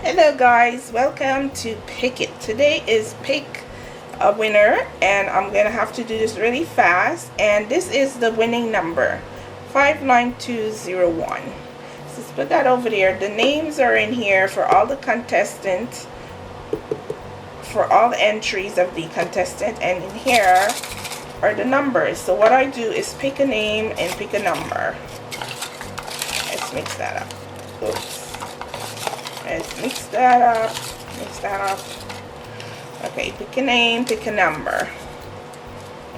Hello guys, welcome to Pick It. Today is Pick a Winner and I'm gonna have to do this really fast, and this is the winning number 59201. So let's put that over there. The names are in here for all the contestants, for all the entries of the contestant, and in here are the numbers. So what I do is pick a name and pick a number. Let's mix that up. Oops. Let's mix that up. Mix that up. Okay, pick a name, pick a number.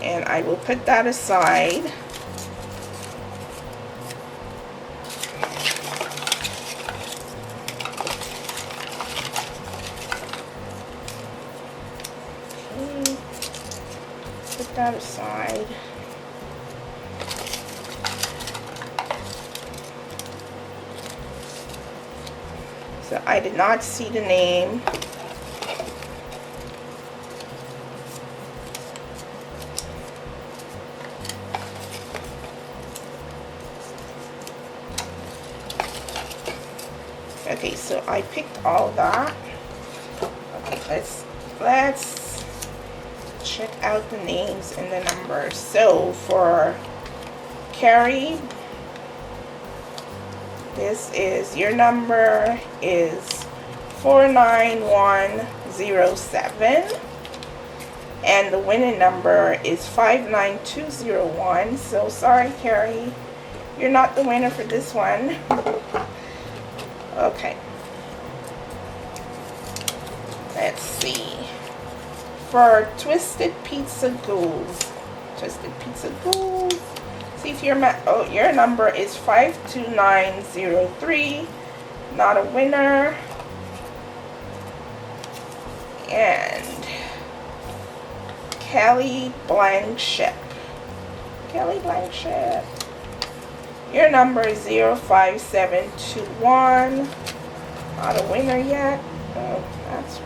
And I will put that aside. Okay. Put that aside. So I did not see the name. Okay, so I picked all that. Okay, let's check out the names and the numbers. So for Carrie, this is your number is 49107, and the winning number is 59201. So sorry, Carrie, you're not the winner for this one. Okay, let's see. For Twisted Pizza Ghouls, see if your number is 52903. Not a winner. And Kelly Blanchett. Your number is 05721. Not a winner yet. Oh, that's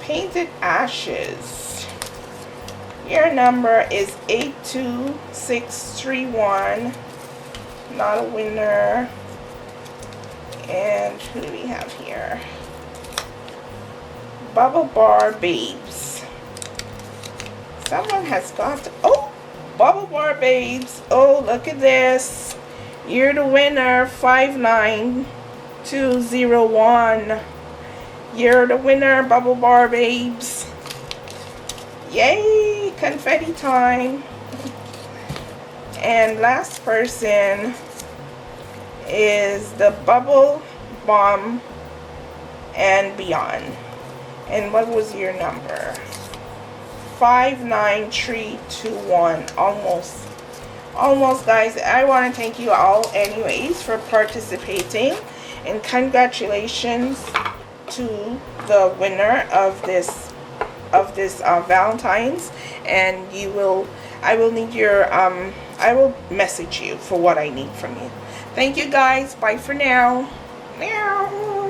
Painted Ashes. Your number is 82631. Not a winner. And who do we have here? Bubble Bar Babes. Someone has got to, oh, Bubble Bar Babes. Oh, look at this. You're the winner, 59201. You're the winner, Bubble Bar Babes. Yay, confetti time. And last person is the Bubble Bomb and Beyond. And what was your number? 59321. Almost, guys. I want to thank you all anyways for participating, and congratulations to the winner of this Valentine's. And I will need your I will message you for what I need from you. Thank you guys. Bye for now. Meow.